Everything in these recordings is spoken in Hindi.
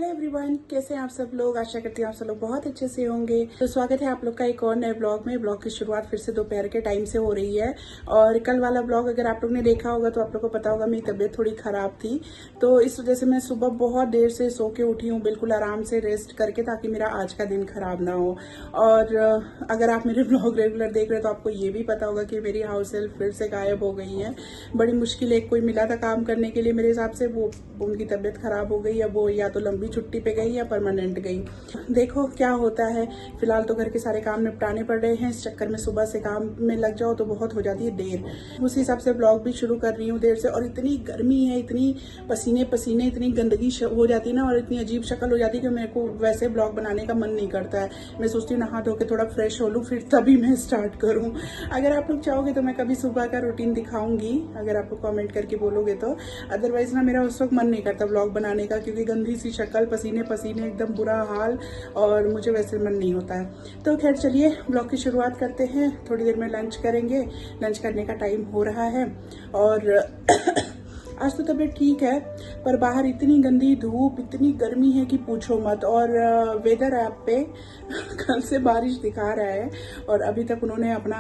हेलो एवरीवन, कैसे हैं आप सब लोग। आशा करती हूँ आप सब लोग बहुत अच्छे से होंगे। तो स्वागत है आप लोग का एक और नए ब्लॉग में। ब्लॉग की शुरुआत फिर से दोपहर के टाइम से हो रही है। और कल वाला ब्लॉग अगर आप लोग ने देखा होगा तो आप लोग को पता होगा मेरी तबीयत थोड़ी खराब थी, तो इस वजह से मैं सुबह बहुत देर से सो के उठी हूँ, बिल्कुल आराम से रेस्ट करके, ताकि मेरा आज का दिन खराब ना हो। और अगर आप मेरे ब्लॉग रेगुलर देख रहे हैं तो आपको ये भी पता होगा कि मेरी हाउस हेल्प फिर से गायब हो गई है। बड़ी मुश्किल एक कोई मिला था काम करने के लिए मेरे हिसाब से, वो उनकी तबीयत खराब हो गई है, वो या तो लंबी छुट्टी पे गई या परमानेंट गई। देखो क्या होता है। फिलहाल तो घर के सारे काम निपटाने पड़ रहे हैं, इस चक्कर में सुबह से काम में लग जाओ तो बहुत हो जाती है देर। उस हिसाब से ब्लॉग भी शुरू कर रही हूँ देर से। और इतनी गर्मी है, इतनी पसीने पसीने, इतनी गंदगी हो जाती है ना, और इतनी अजीब शक्ल हो जाती है कि मेरे को वैसे ब्लॉग बनाने का मन नहीं करता है। मैं सोचती हूँ नहा धो के थोड़ा फ्रेश हो लूँ, फिर तभी मैं स्टार्ट करूँ। अगर आप लोग चाहोगे तो मैं कभी सुबह का रूटीन दिखाऊंगी, अगर आप लोग कमेंट करके बोलोगे तो। अदरवाइज ना मेरा उस वक्त मन नहीं करता ब्लॉग बनाने का, क्योंकि गंदी सी शक्ल, पसीने पसीने, एकदम बुरा हाल, और मुझे वैसे मन नहीं होता है। तो खैर चलिए ब्लॉग की शुरुआत करते हैं। थोड़ी देर में लंच करेंगे, लंच करने का टाइम हो रहा है। और आज तो तबीयत ठीक है, पर बाहर इतनी गंदी धूप, इतनी गर्मी है कि पूछो मत। और वेदर ऐप पे कल से बारिश दिखा रहा है, और अभी तक उन्होंने अपना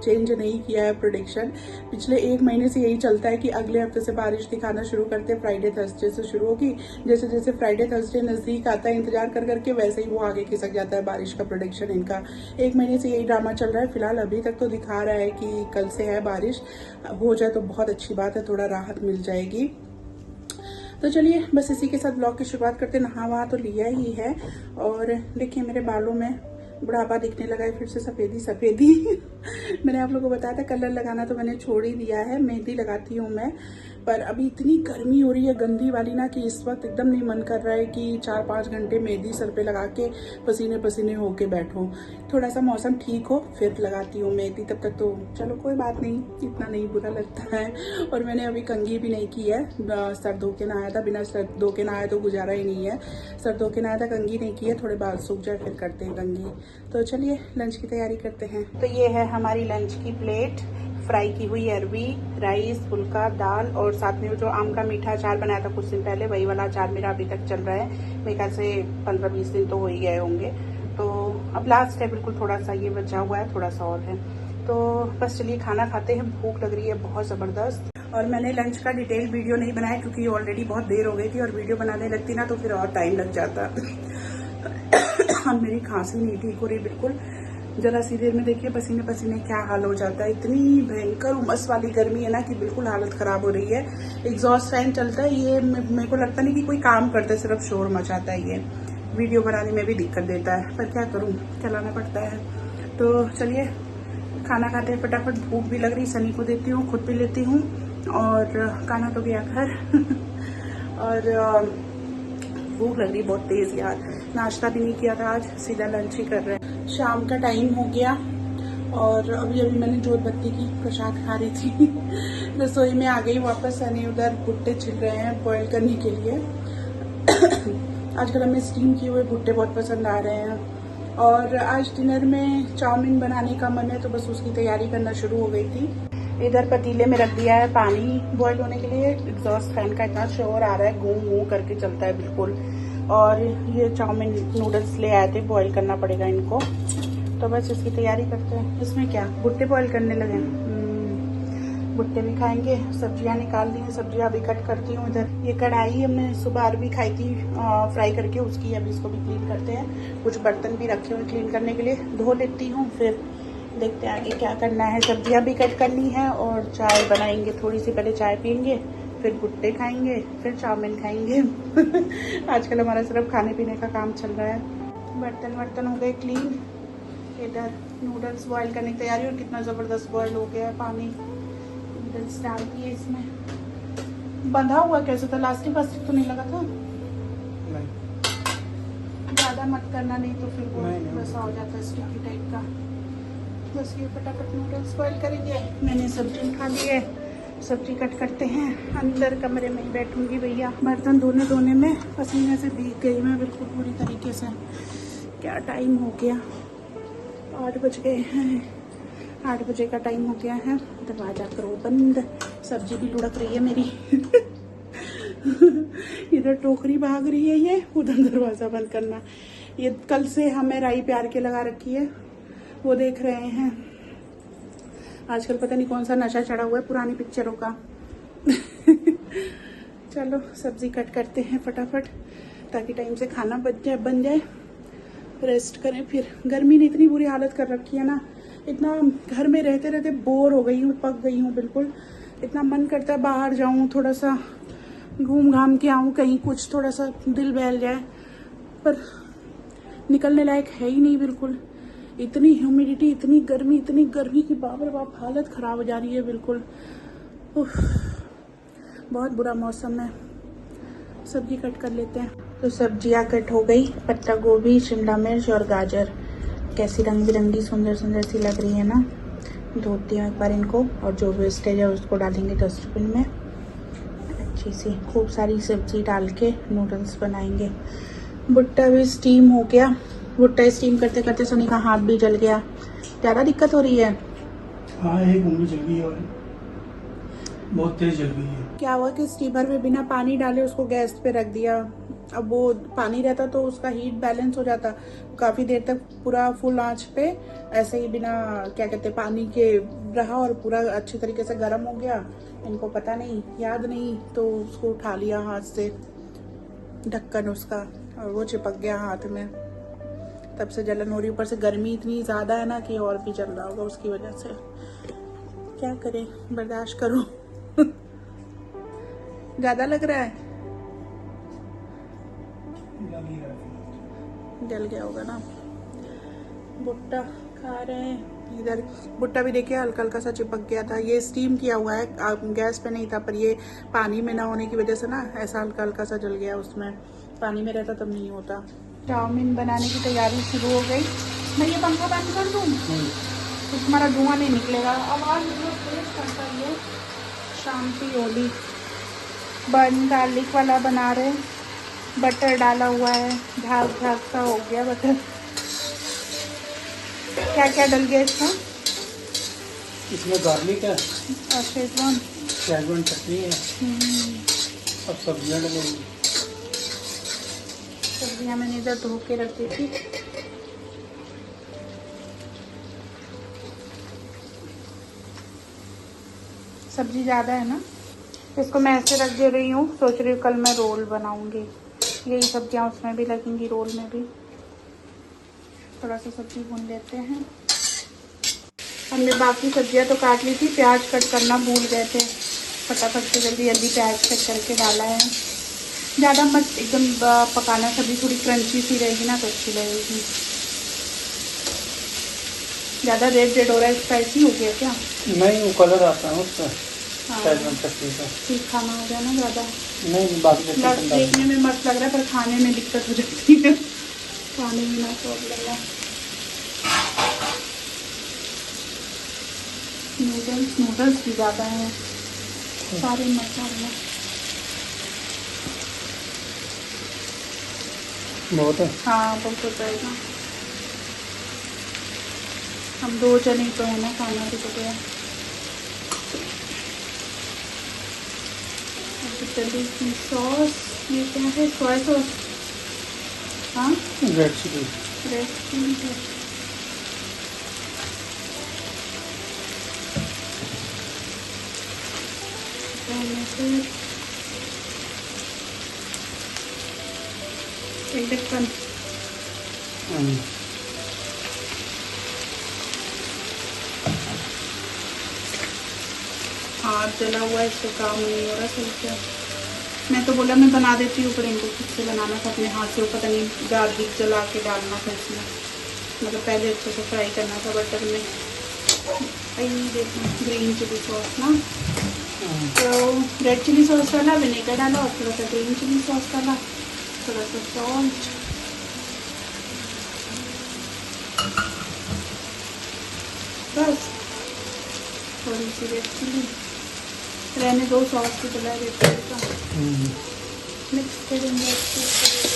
चेंज नहीं किया है प्रेडिक्शन। पिछले 1 महीने से यही चलता है कि अगले हफ्ते से बारिश दिखाना शुरू करते हैं, फ्राइडे थर्सडे से शुरू होगी। जैसे जैसे फ्राइडे थर्सडे नजदीक आता है, इंतजार कर करके, वैसे ही वो आगे खिसक जाता है बारिश का प्रेडिक्शन इनका। 1 महीने से यही ड्रामा चल रहा है। फिलहाल अभी तक तो दिखा रहा है कि कल से है बारिश। हो जाए तो बहुत अच्छी बात है, थोड़ा राहत मिल जाएगी। तो चलिए बस इसी के साथ ब्लॉग की शुरुआत करते। नहा वहा तो लिया ही है, और देखिए मेरे बालों में बुढ़ापा दिखने लगा है, फिर से सफेदी सफेदी। मैंने आप लोगों को बताया था कलर लगाना तो मैंने छोड़ ही दिया है, मेहंदी लगाती हूँ मैं। पर अभी इतनी गर्मी हो रही है गंदी वाली ना, कि इस वक्त एकदम नहीं मन कर रहा है कि 4-5 घंटे मेहंदी सर पे लगा के पसीने पसीने होके बैठूं। थोड़ा सा मौसम ठीक हो फिर लगाती हूँ मेहंदी, तब तक तो चलो कोई बात नहीं, इतना नहीं बुरा लगता है। और मैंने अभी कंघी भी नहीं की है, सर धो के नहाया था, बिना सर धो के नहाया तो गुजारा ही नहीं है। सर धो के नहाया था, कंघी नहीं की है, थोड़े बाल सूख जाए फिर करते हैं कंघी। तो चलिए लंच की तैयारी करते हैं। तो ये है हमारी लंच की प्लेट, फ्राई की हुई अरबी, राइस, फुल्का, दाल, और साथ में जो आम का मीठा अचार बनाया था कुछ दिन पहले, वही वाला अचार मेरा अभी तक चल रहा है। मेरे ख्याल से 15-20 दिन तो हो ही गए होंगे। तो अब लास्ट है, बिल्कुल थोड़ा सा ये बचा हुआ है, थोड़ा सा और है। तो बस चलिए खाना खाते हैं, भूख लग रही है बहुत ज़बरदस्त। और मैंने लंच का डिटेल वीडियो नहीं बनाया, क्योंकि ऑलरेडी बहुत देर हो गई थी, और वीडियो बनाने लगती ना तो फिर और टाइम लग जाता। और मेरी खांसी नहीं ठीक हो रही बिल्कुल, जरा सी देर में देखिए पसीने पसीने क्या हाल हो जाता है। इतनी भयंकर उमस वाली गर्मी है ना कि बिल्कुल हालत खराब हो रही है। एग्जॉस्ट फैन चलता है, ये मेरे को लगता नहीं कि कोई काम करता है, सिर्फ शोर मचाता है। ये वीडियो बनाने में भी दिक्कत देता है, पर क्या करूं, चलाना पड़ता है। तो चलिए खाना खाते हैं फटाफट, भूख भी लग रही, सनी को देती हूँ, खुद भी लेती हूँ, और खाना तो गया घर। और भूख लग रही बहुत तेज यार। नाश्ता भी नहीं किया था आज, सीधा लंच ही कर रहे हैं। शाम का टाइम हो गया, और अभी अभी मैंने जोत बत्ती की प्रसाद खा रही थी। रसोई में आ गई वापस, सनी उधर भुट्टे छिल रहे हैं बॉईल करने के लिए। आजकल हमें स्टीम किए हुए भुट्टे बहुत पसंद आ रहे हैं। और आज डिनर में चाउमीन बनाने का मन है, तो बस उसकी तैयारी करना शुरू हो गई थी। इधर पतीले में रख दिया है पानी बॉईल होने के लिए। एग्जॉस्ट फैन का इतना शोर आ रहा है, गूं गूं करके चलता है बिल्कुल। और ये चाउमीन नूडल्स ले आए थे, बॉईल करना पड़ेगा इनको, तो बस इसकी तैयारी करते हैं। इसमें क्या भुट्टे बॉईल करने लगे, भुट्टे भी खाएंगे। सब्जियां निकाल दी हैं, सब्जियां अभी कट करती हूँ। इधर ये कढ़ाई हमने सुबह अरबी खाई थी फ्राई करके, उसकी अभी इसको भी क्लीन करते हैं। कुछ बर्तन भी रखे हुए क्लीन करने के लिए, धो लेती हूँ, फिर देखते हैं आगे क्या करना है। सब्जियां भी कट करनी है, और चाय बनाएंगे थोड़ी सी, पहले चाय पियेंगे, फिर भुट्टे खाएंगे, फिर चाउमीन खाएंगे। आजकल हमारा सिर्फ खाने पीने का काम चल रहा है। बर्तन हो गए क्लीन। इधर नूडल्स बॉईल करने की तैयारी, और कितना ज़बरदस्त बॉईल हो गया है पानी। नूडल्स डाल दिए इसमें। बंधा हुआ कैसे था, लास्टिक वास्टिक तो नहीं लगा था? नहीं। ज़्यादा मत करना, नहीं तो फिर वो वैसा हो जाता है स्टिकी टाइप का। बस ये फटाफट नूडल्स बॉईल करेंगे। मैंने सब्जी उठा ली है, सब्जी कट करते हैं। अंदर कमरे में ही बैठूंगी भैया। बर्तन धोने में पसीने से भीग गई मैं बिल्कुल पूरी तरीके से। क्या टाइम हो गया, 8 बज गए हैं। 8 बजे का टाइम हो गया है। दरवाजा करो बंद। सब्जी भी लुढ़क रही है मेरी। इधर टोकरी भाग रही है, ये उधर दरवाजा बंद करना। ये कल से हमें राई प्यार के लगा रखी है, वो देख रहे हैं। आजकल पता नहीं कौन सा नशा चढ़ा हुआ है पुरानी पिक्चरों का। चलो सब्जी कट करते हैं फटाफट, ताकि टाइम से खाना बन जाए, रेस्ट करें। फिर गर्मी ने इतनी बुरी हालत कर रखी है ना, इतना घर में रहते रहते बोर हो गई हूँ, पक गई हूँ बिल्कुल। इतना मन करता है बाहर जाऊँ, थोड़ा सा घूम घाम के आऊँ कहीं, कुछ थोड़ा सा दिल बहल जाए, पर निकलने लायक है ही नहीं बिल्कुल। इतनी ह्यूमिडिटी, इतनी गर्मी की बाप रे बाप, हालत ख़राब हो जा रही है बिल्कुल। उफ, बहुत बुरा मौसम है। सब्जी कट कर लेते हैं। तो सब्जियां कट हो गई, पत्ता गोभी, शिमला मिर्च और गाजर। कैसी रंग बिरंगी सुंदर सुंदर सी लग रही है ना। धोती हूँ एक बार इनको, और जो वेस्टेज है उसको डालेंगे डस्टबिन में। अच्छी सी खूब सारी सब्जी डाल के नूडल्स बनाएंगे। भुट्टा भी स्टीम हो गया। भुट्टा स्टीम करते करते सोनी का हाथ भी जल गया। ज़्यादा दिक्कत हो रही है। हाँ, एक उंगली जल गई है और बहुत तेज जल गई है। क्या हुआ कि स्टीमर में बिना पानी डाले उसको गैस पे रख दिया। अब वो पानी रहता तो उसका हीट बैलेंस हो जाता, काफ़ी देर तक पूरा फुल आंच पे ऐसे ही बिना क्या कहते पानी के रहा, और पूरा अच्छी तरीके से गर्म हो गया। इनको पता नहीं, याद नहीं, तो उसको उठा लिया हाथ से ढक्कन उसका, और वो चिपक गया हाथ में। तब से जलन हो रही। ऊपर से गर्मी इतनी ज़्यादा है ना कि और भी जल रहा होगा उसकी वजह से। क्या करें, बर्दाश्त करो। ज़्यादा लग रहा है, जल गया होगा ना। भुट्टा खा रहे हैं। इधर भुट्टा भी देखिए हल्का हल्का सा चिपक गया था। ये स्टीम किया हुआ है, गैस पे नहीं था, पर ये पानी में ना होने की वजह से ना ऐसा हल्का हल्का सा जल गया। उसमें पानी में रहता तब नहीं होता। चाउमीन बनाने की तैयारी शुरू हो गई। मैं ये पंखा बंद कर दूँ तो तुम्हारा धुआं नहीं निकलेगा। आवाज़ बहुत तेज करता है। शांति होली। बन गार्लिक वाला बना रहे, बटर डाला हुआ है, झाग झाग सा हो गया बटर। क्या क्या डल गया इसमें? इसमें गार्लिक है और शेजवान चटनी है, अब सब्जियां डलेंगी। सब्जियां मैंने इधर धो के रख दी थी। सब्जी ज़्यादा है ना, इसको मैं ऐसे रख दे रही हूँ। सोच रही हूँ कल मैं रोल बनाऊँगी। यही सब्जियाँ उसमें भी लगेंगी, रोल में भी। थोड़ा सा सब्जी भून लेते हैं। हमने बाकी सब्जियाँ तो काट ली थी, प्याज कट करना भूल गए थे। फटाफट से जल्दी जल्दी प्याज कट करके डाला है। ज़्यादा मत एकदम पकाना, सब्जी थोड़ी क्रंची सी रहेगी ना तो अच्छी लगेगी। ज़्यादा रेड हो रहा है, स्पाइसी हो गया क्या? नहीं, वो कलर आता है उसका। हाँ, चटनी का ठीक खाना हो गया ना ज़्यादा। नहीं, बाकी देखने में मस्त लग रहा है, पर खाने में दिक्कत हो जाती है। खाने में ना प्रॉब्लम है। नूडल्स भी ज़्यादा हैं, सारे मसाले बहुत है। हाँ, बहुत हो जाएगा। हम 2 जने तो है ना, खाना भी तो गया। इटली की सॉस, ये क्या है? Soya sauce. हाँ, रेड चिली। रेड चिली है। एक ढक्कन। हाथ जला हुआ है, इससे काम नहीं हो रहा सही से। मैं तो बोला मैं बना देती हूँ, पर इनको खुद से बनाना था अपने हाथ से। वो पता नहीं गार्लिक जला के डालना था इसमें, मतलब पहले अच्छे से फ्राई करना था बटर में। यही देखो ग्रीन चिली सॉस ना, तो रेड चिली सॉस डाला, विनेगर डाला, और थोड़ा सा ग्रीन चिली सॉस डाला, थोड़ा सा सॉल्ट, बस थोड़ी सी रेड चिली। रहने दो सॉस की बजाय रेड चिली का। मिक्स करेंगे अच्छे से।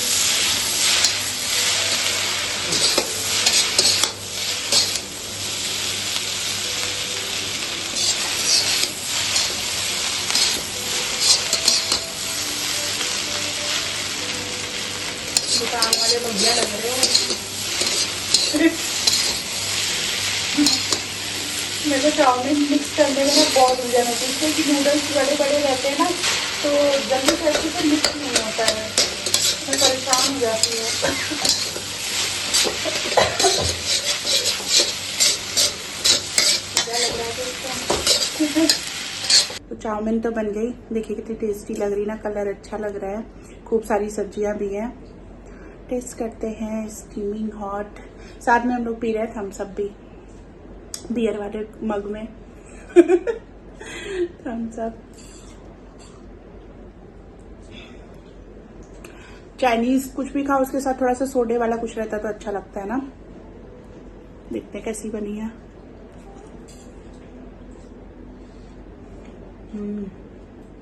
दुकान वाले भैया लग रहे हो। मेरे को चाउमीन मिक्स करने में ना बहुत उलझन होती है, क्योंकि नूडल्स बड़े बड़े रहते हैं ना, तो जल्दी से अच्छे से मिक्स नहीं होता है, मैं परेशान हो जाती हूँ। क्या लग रहा है तो चाउमीन तो बन गई, देखिए कितनी टेस्टी लग रही ना, कलर अच्छा लग रहा है, खूब सारी सब्जियां भी हैं। टेस्ट करते हैं स्टीमिंग हॉट। साथ में हम लोग पी रहे हैं थम्स अप भी, बियर वाले मग में थम्स अप। चाइनीज कुछ भी खाओ उसके साथ थोड़ा सा सोडे वाला कुछ रहता तो अच्छा लगता है ना। देखते हैं कैसी बनी है।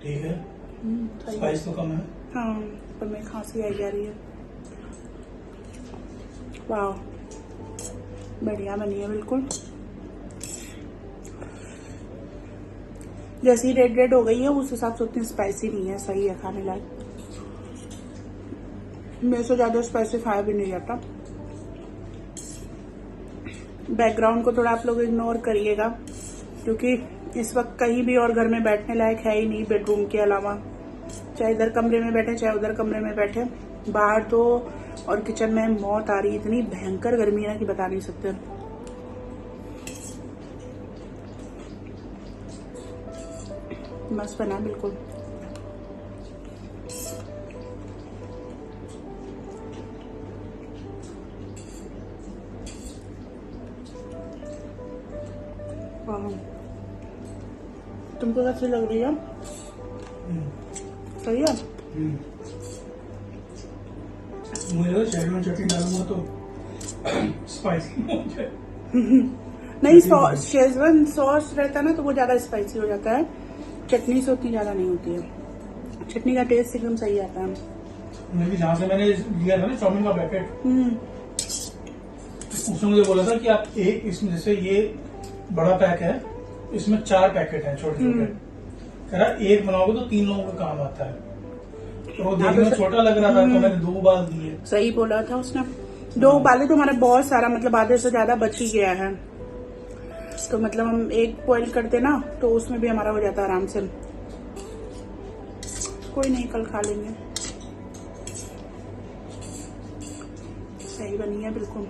ठीक है, स्पाइस तो कम है। हाँ, पर मैं खांसी आई जा रही है। वाह, बढ़िया बनी है बिल्कुल। जैसी रेड रेड हो गई है उस हिसाब से उतनी स्पाइसी नहीं है, सही है खाने लायक। मेरे से ज्यादा स्पाइसी खाया भी नहीं जाता। बैकग्राउंड को थोड़ा आप लोग इग्नोर करिएगा, क्योंकि इस वक्त कहीं भी और घर में बैठने लायक है ही नहीं बेडरूम के अलावा। चाहे इधर कमरे में बैठे चाहे उधर कमरे में बैठे, बाहर तो और किचन में मौत आ रही है। इतनी भयंकर गर्मी है ना कि बता नहीं सकते। मस्त बना बिल्कुल। तुमको कैसी लग रही है? सही है। मुझे शेजवान चटनी डालूंगा तो स्पाइसी हो जाए। नहीं, शेजवान सॉस रहता है ना तो वो ज्यादा स्पाइसी हो जाता है, चटनी से उतनी ज्यादा नहीं होती है। चटनी का टेस्ट एकदम सही आता है। जहाँ से मैंने लिया था ना चाउमीन का पैकेट, उसने मुझे बोला था कि आप एक इसमें, जैसे ये बड़ा पैक है, इसमें 4 पैकेट हैं छोटे छोटे, कह रहा एक बनाओगे तो 3 लोगों का काम आता है। तो वो देखने में छोटा लग रहा था तो मैंने 2 उबाल दिए। सही बोला था उसने, 2 उबाले तो हमारा बहुत सारा, मतलब आधे से ज्यादा बच ही गया है। तो मतलब हम एक बॉईल करते ना तो उसमें भी हमारा हो जाता आराम से। कोई नहीं, कल खा लेंगे। सही बनी है बिल्कुल।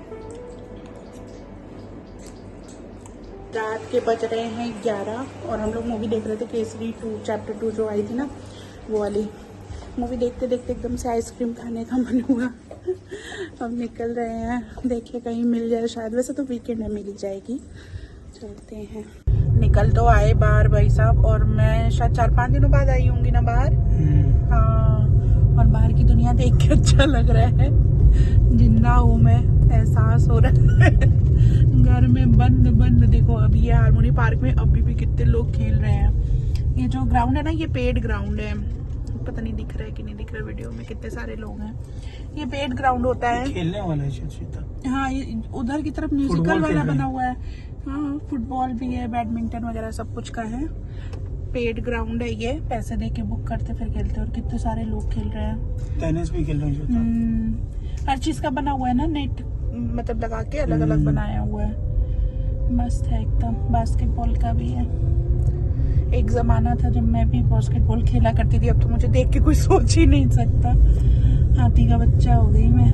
रात के बज रहे हैं 11 और हम लोग मूवी देख रहे थे केसरी 2 चैप्टर 2 जो आई थी ना, वो वाली मूवी देखते देखते एकदम से आइसक्रीम खाने का मन हुआ। अब निकल रहे हैं, देखिए कहीं मिल जाए शायद, वैसे तो वीकेंड में मिल जाएगी। चलते हैं। निकल तो आए बाहर भाई साहब, और मैं शायद 4-5 दिनों बाद आई होंगी ना बाहर। हाँ, और बाहर की दुनिया देख के अच्छा लग रहा है, जिंदा हूँ मैं, एहसास हो रहा है। घर में बंद बंद। देखो अभी ये हारमोनी पार्क में अभी भी कितने लोग खेल रहे हैं। ये जो ग्राउंड है ना, ये पेड ग्राउंड है, पता नहीं दिख रहा है कि नहीं दिख रहा है वीडियो में, कितने सारे लोग हैं। ये पेड ग्राउंड होता है, खेलने वाला है। हाँ, उधर की तरफ म्यूजिकल वाला बना हुआ है। हाँ, फुटबॉल भी है, बैडमिंटन वगैरह सब कुछ का है। पेड ग्राउंड है ये, पैसे दे के बुक करते फिर खेलते, और कितने सारे लोग खेल रहे हैं। टेनिस भी खेल रहे हैं। हर चीज का बना हुआ है ना, नेट मतलब लगा के अलग अलग बनाया हुआ है। मस्त है एकदम। बास्केटबॉल का भी है। एक जमाना था जब मैं भी बास्केटबॉल खेला करती थी, अब तो मुझे देख के कोई सोच ही नहीं सकता। हाथी का बच्चा हो गई मैं।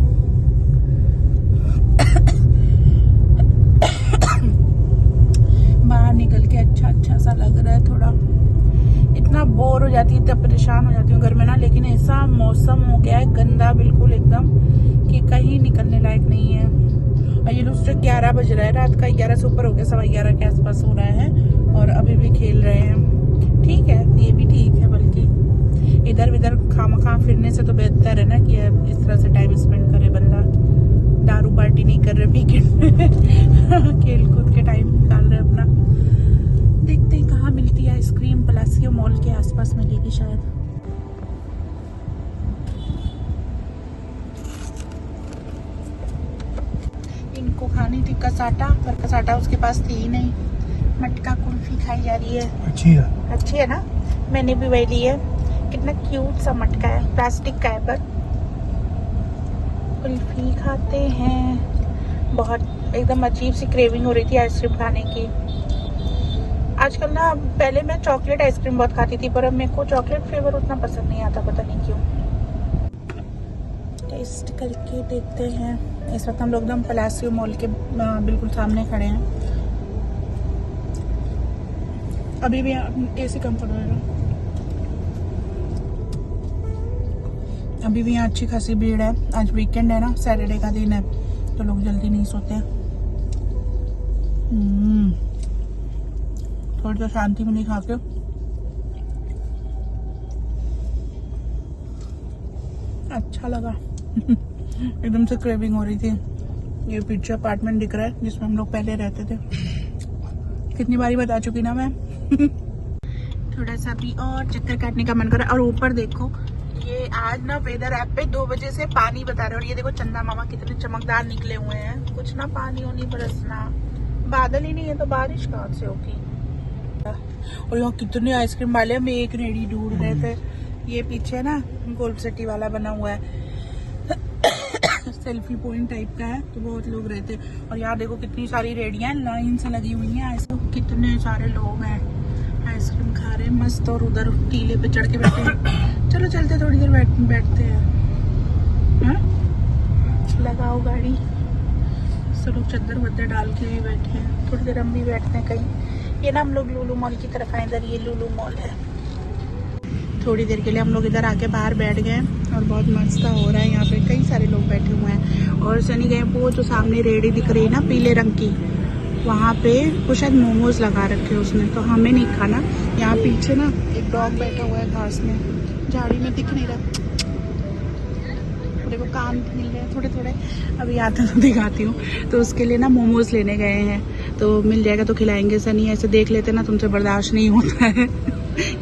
बाहर निकल के अच्छा सा लग रहा है थोड़ा। इतना बोर हो जाती है, इतना परेशान हो जाती हूँ घर में ना, लेकिन ऐसा मौसम हो गया है गंदा बिल्कुल एकदम कि कहीं निकलने लायक नहीं है। और ये लोग 11 बज रहा है, रात का 11 से ऊपर हो गया, 11:15 के आसपास हो रहा है, और अभी भी खेल रहे हैं। ठीक है, ये भी ठीक है, बल्कि इधर उधर खामखा फिरने से तो बेहतर है ना कि इस तरह से टाइम स्पेंड करे बंदा। दारू पार्टी नहीं कर रहे वीकेंड में। खेल कूद के टाइम निकाल रहे अपना। देखते हैं कहाँ मिलती है आइसक्रीम। पलासियो मॉल के आसपास मिलेगी शायद। इनको खानी थी कसाटा, पर कसाटा उसके पास थी ही नहीं। मटका कुल्फी खाई जा रही है। अच्छी है ना, मैंने भी वही ली है। कितना क्यूट सा मटका है, प्लास्टिक का है पर कुल्फी खाते हैं। बहुत एकदम अजीब सी क्रेविंग हो रही थी आइसक्रीम खाने की आजकल ना। पहले मैं चॉकलेट आइसक्रीम बहुत खाती थी, पर अब मेरे को चॉकलेट फ्लेवर उतना पसंद नहीं आता, पता नहीं क्यों। टेस्ट करके देखते हैं। इस वक्त हम लोग एकदम पलासियो मॉल के बिल्कुल सामने खड़े हैं। अभी भी एसी कंफर्टेबल है। अभी भी यहाँ अच्छी खासी भीड़ है। आज वीकेंड है ना, सैटरडे का दिन है, तो लोग जल्दी नहीं सोते। थोड़ी तो शांति में नहीं खा के। अच्छा लगा। एकदम से क्रेविंग हो रही थी। ये पीछे अपार्टमेंट दिख रहा है जिसमें हम लोग पहले रहते थे। कितनी बारी बता चुकी ना मैं। थोड़ा सा भी और चक्कर काटने का मन कर रहा है। और ऊपर देखो, ये आज ना वेदर ऐप पे 2 बजे से पानी बता रहे हैं। और ये देखो चंदा मामा कितने चमकदार निकले हुए हैं। कुछ ना पानी होनी बरसना, बादल ही नहीं है तो बारिश कहाँ से होगी। और यहाँ कितने आइसक्रीम वाले, हम एक रेडी ढूंढ रहे थे। ये पीछे ना गोल्ड सिटी वाला बना हुआ है, सेल्फी पॉइंट टाइप का है, तो बहुत लोग रहते हैं। और यहाँ देखो कितनी सारी रेडियां लाइन से लगी हुई हैं। कितने सारे लोग हैं आइसक्रीम खा रहे हैं मस्त। और उधर टीले पे चढ़ के बैठे हैं। चलो चलते थोड़ी देर बैठते हैं। हाँ? लगाओ गाड़ी। सब लोग चद्दर वद्दर डाल के भी बैठे हैं। थोड़ी देर हम भी बैठते हैं कहीं। ये ना हम लोग लुलु मॉल की तरफ आए। इधर ये लुलु मॉल है। थोड़ी देर के लिए हम लोग इधर आके बाहर बैठ गए और बहुत मस्त हो रहा है। यहाँ पे कई सारे लोग बैठे हुए हैं। और सनी गए वो जो सामने रेडी दिख रही है ना पीले रंग की, वहाँ पे कुछ शायद मोमोज लगा रखे उसने, तो हमें नहीं खाना। यहाँ पीछे ना एक डॉग बैठा हुआ है घास में, झाड़ी में दिख नहीं रहा। देखो कान मिल रहे हैं थोड़े थोड़े। अभी आते तो दिखाती हूँ। तो उसके लिए ना मोमोज लेने गए हैं, तो मिल जाएगा तो खिलाएंगे। सनी ऐसे देख लेते ना, तुमसे बर्दाश्त नहीं होता है।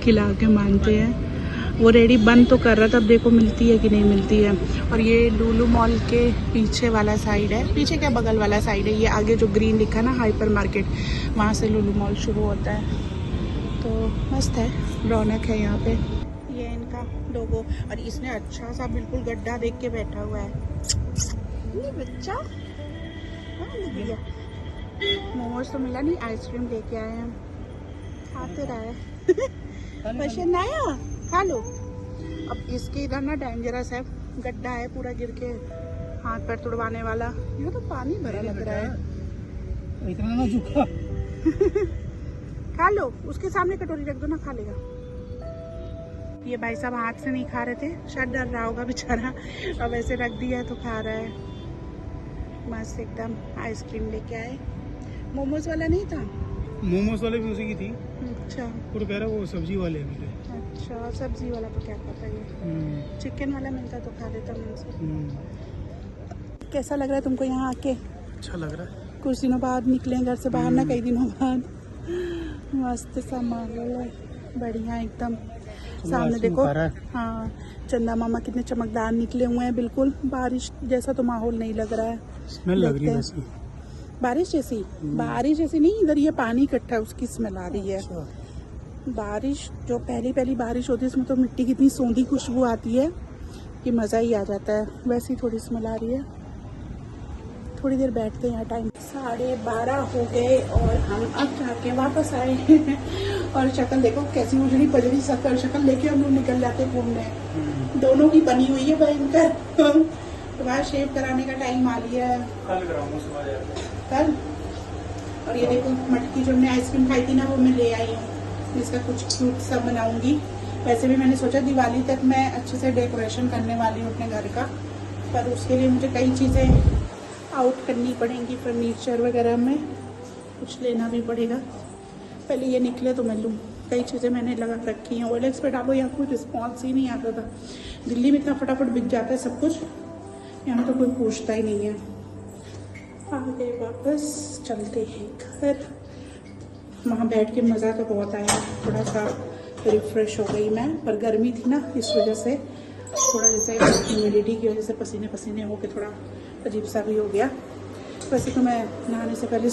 खिला के मानते हैं। वो रेडी बंद तो कर रहा था, अब देखो मिलती है कि नहीं मिलती है। और ये लुलु मॉल के पीछे वाला साइड है, पीछे क्या बगल वाला साइड है। ये आगे जो ग्रीन लिखा है ना हाइपर मार्केट, वहाँ से लुलु मॉल शुरू होता है। तो मस्त है, रौनक है यहाँ पे। ये इनका लोगो। और इसने अच्छा सा बिल्कुल गड्ढा देख के बैठा हुआ है। ये बच्चा मोमोज तो मिला नहीं, आइसक्रीम लेके आए हैं। खाते रहे। पसंद आया, खा लो। अब इसके इधर ना डेंजरस है, गड्ढा है पूरा, गिर के हाथ पैर तुड़वाने वाला। यहाँ तो पानी भरा लग रहा है। इतना ना झुका। खा लो, उसके सामने कटोरी रख दो ना, खा लेगा। ये भाई साहब हाथ से नहीं खा रहे थे, शायद डर रहा होगा बेचारा। अब ऐसे रख दिया है तो खा रहा है। मस्त एकदम आइसक्रीम लेके आए। मोमोज वाला नहीं था, मोमोज वाले भी उसी की थी। अच्छा, और कह रहा वो सब्जी वाले भी थे। अच्छा, सब्जी वाला तो क्या पता है। चिकन वाला मिलता तो खा लेता मैं से। कैसा लग रहा है तुमको यहाँ आके? अच्छा लग रहा है। कुछ दिनों बाद निकले घर से बाहर ना, कई दिनों बाद। मस्त सा माहौल है, बढ़िया एकदम। सामने देखो, हाँ चंदा मामा कितने चमकदार निकले हुए हैं। बिल्कुल बारिश जैसा तो माहौल नहीं लग रहा है। स्मेल लग रही है वैसी। बारिश जैसी? बारिश जैसी नहीं, इधर ये पानी इकट्ठा है उसकी स्मेल आ रही है। अच्छा। बारिश जो पहली बारिश होती है उसमें तो मिट्टी की इतनी सूंधी खुशबू आती है कि मज़ा ही आ जाता है। वैसी थोड़ी स्मेल आ रही है। थोड़ी देर बैठते हैं। यहाँ टाइम 12:30 हो गए और हम अब जाके वापस आए हैं। और शक्ल देखो कैसी उजड़ी पजड़ी शक्ल लेके हम लोग निकल जाते घूमने। दोनों की बनी हुई है भयंकर। तो वहाँ शेव कराने का टाइम आ लिया है कल। और ये देखो मटकी जो हमने आइसक्रीम खाई थी ना, वो मैं ले आई हूँ। इसका कुछ क्यूट सा बनाऊंगी। वैसे भी मैंने सोचा दिवाली तक मैं अच्छे से डेकोरेशन करने वाली हूँ अपने घर का, पर उसके लिए मुझे कई चीज़ें आउट करनी पड़ेंगी। फर्नीचर वगैरह में कुछ लेना भी पड़ेगा। पहले ये निकले तो मैं लूँ। कई चीज़ें मैंने लगा रखी हैं। OLX पे डालो, यहाँ कोई रिस्पॉन्स ही नहीं आता था। दिल्ली में इतना फटाफट बिक जाता है सब कुछ, यहाँ तो कोई पूछता ही नहीं है। आगे वापस चलते हैं घर। वहाँ बैठ के मज़ा तो बहुत आया, थोड़ा सा रिफ्रेश हो गई मैं। पर गर्मी थी ना, इस वजह से थोड़ा जैसे ह्यूमिडिटी की वजह से पसीने पसीने हो के थोड़ा अजीब सा भी हो गया। वैसे तो मैं नहाने से पहले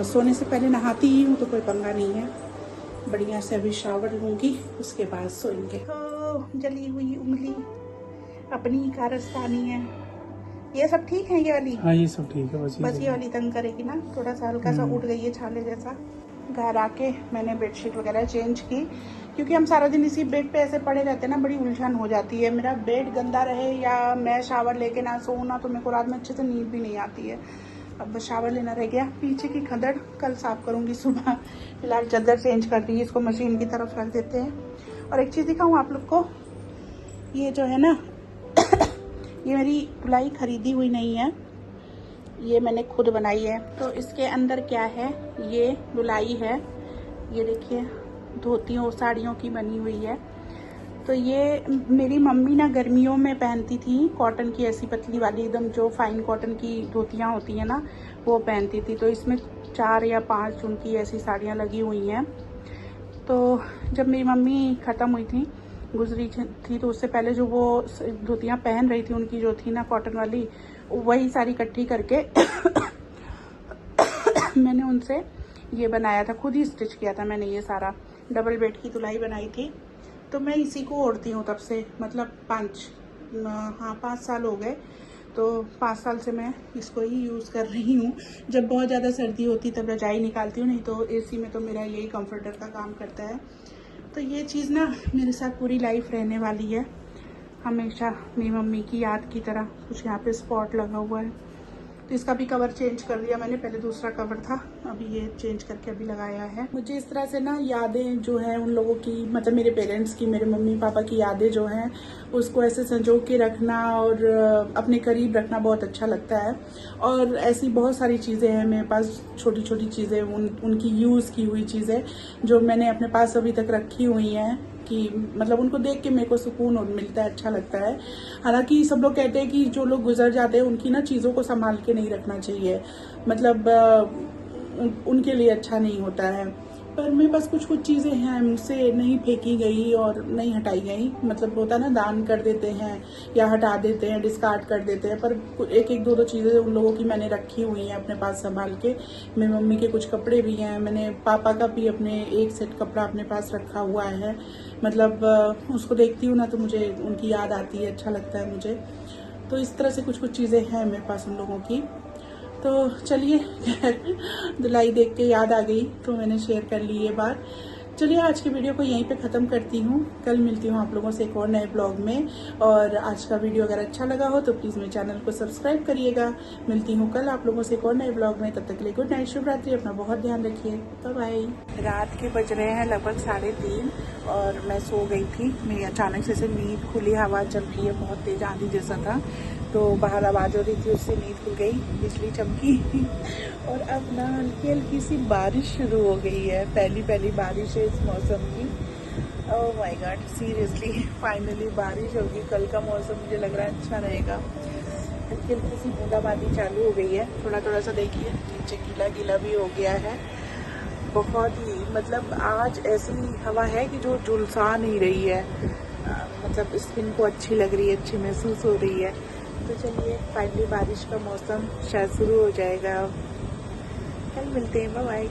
सोने से पहले नहाती ही हूँ, तो कोई पंगा नहीं है। बढ़िया से अभी शावर लूँगी, उसके बाद सोएंगे। जली हुई उंगली अपनी कारस्तानी है। ये सब ठीक है ये वाली? हाँ ये सब ठीक है, बस ये वाली तंग करेगी ना, थोड़ा सा हल्का सा उठ गई है छाले जैसा। घर आके मैंने बेडशीट वगैरह चेंज की, क्योंकि हम सारा दिन इसी बेड पे ऐसे पड़े रहते हैं ना, बड़ी उलझन हो जाती है। मेरा बेड गंदा रहे या मैं शावर लेके ना सोऊं ना, तो मेरे को रात में अच्छे से नींद भी नहीं आती है। अब बस शावर लेना रह गया। पीछे की खदड़ कल साफ करूंगी सुबह। फिलहाल चादर चेंज कर दी, इसको मशीन की तरफ रख देते हैं। और एक चीज़ दिखाऊँ आप लोग को, ये जो है ना ये मेरी धुलाई खरीदी हुई नहीं है, ये मैंने खुद बनाई है। तो इसके अंदर क्या है, ये धुलाई है, ये देखिए धोतियों साड़ियों की बनी हुई है। तो ये मेरी मम्मी ना गर्मियों में पहनती थी, कॉटन की ऐसी पतली वाली एकदम जो फाइन कॉटन की धोतियाँ होती हैं ना, वो पहनती थी। तो इसमें 4 या 5 उनकी ऐसी साड़ियाँ लगी हुई हैं। तो जब मेरी मम्मी ख़त्म हुई थी, गुजरी थी, तो उससे पहले जो वो धोतियाँ पहन रही थी उनकी जो थी ना कॉटन वाली, वही सारी इकट्ठी करके मैंने उनसे ये बनाया था, खुद ही स्टिच किया था मैंने। ये सारा डबल बेड की धुलाई बनाई थी। तो मैं इसी को ओढ़ती हूँ तब से, मतलब 5 साल हो गए। तो 5 साल से मैं इसको ही यूज़ कर रही हूँ। जब बहुत ज़्यादा सर्दी होती तब रजाई निकालती हूँ, नहीं तो एसी में तो मेरा यही कंफर्टर का काम करता है। तो ये चीज़ ना मेरे साथ पूरी लाइफ रहने वाली है, हमेशा मेरी मम्मी की याद की तरह। कुछ यहाँ पे स्पॉट लगा हुआ है, तो इसका भी कवर चेंज कर दिया मैंने। पहले दूसरा कवर था, अभी ये चेंज करके अभी लगाया है। मुझे इस तरह से ना यादें जो हैं उन लोगों की, मतलब मेरे पेरेंट्स की, मेरे मम्मी पापा की यादें जो हैं, उसको ऐसे संजो के रखना और अपने करीब रखना बहुत अच्छा लगता है। और ऐसी बहुत सारी चीज़ें हैं मेरे पास, छोटी छोटी चीज़ें, उनकी यूज़ की हुई चीज़ें जो मैंने अपने पास अभी तक रखी हुई हैं, कि मतलब उनको देख के मेरे को सुकून और मिलता है, अच्छा लगता है। हालांकि सब लोग कहते हैं कि जो लोग गुजर जाते हैं उनकी ना चीज़ों को संभाल के नहीं रखना चाहिए, मतलब उनके लिए अच्छा नहीं होता है। पर मेरे पास कुछ कुछ चीज़ें हैं मुझसे नहीं फेंकी गई और नहीं हटाई गई, मतलब होता ना दान कर देते हैं या हटा देते हैं, डिस्कार्ड कर देते हैं। पर एक एक दो दो चीज़ें उन लोगों की मैंने रखी हुई हैं अपने पास संभाल के। मेरी मम्मी के कुछ कपड़े भी हैं, मैंने पापा का भी अपने एक सेट कपड़ा अपने पास रखा हुआ है। मतलब उसको देखती हूँ ना तो मुझे उनकी याद आती है, अच्छा लगता है मुझे। तो इस तरह से कुछ कुछ चीज़ें हैं मेरे पास उन लोगों की। तो चलिए धुलाई देख के याद आ गई तो मैंने शेयर कर ली ये बात। चलिए आज की वीडियो को यहीं पे ख़त्म करती हूँ, कल मिलती हूँ आप लोगों से एक और नए ब्लॉग में। और आज का वीडियो अगर अच्छा लगा हो तो प्लीज़ मेरे चैनल को सब्सक्राइब करिएगा। मिलती हूँ कल आप लोगों से एक और नए ब्लॉग में, तब तक के लिए गुड नाइट, शुभ रात्रि, अपना बहुत ध्यान रखिए, बाय बाय। रात के बज रहे हैं लगभग 3:30 और मैं सो गई थी। मेरी अचानक से नींद खुली, हवा चल रही है, बहुत तेज आंधी जैसा था, तो बाहर आवाज़ हो रही थी, उससे नींद खुल गई, बिजली चमकी और अब ना हल्की हल्की सी बारिश शुरू हो गई है, पहली बारिश है इस मौसम की। Oh my God, seriously finally बारिश होगी। कल का मौसम मुझे लग रहा है अच्छा रहेगा। हल्की हल्की सी बूंदाबांदी चालू हो गई है, थोड़ा थोड़ा सा देखिए नीचे गीला गीला भी हो गया है। बहुत ही मतलब आज ऐसी हवा है कि जो झुलसा नहीं रही है, मतलब स्किन को अच्छी लग रही है, अच्छी महसूस हो रही है। तो चलिए फाइनली बारिश का मौसम शायद शुरू हो जाएगा, कल मिलते हैं, बाय बाय।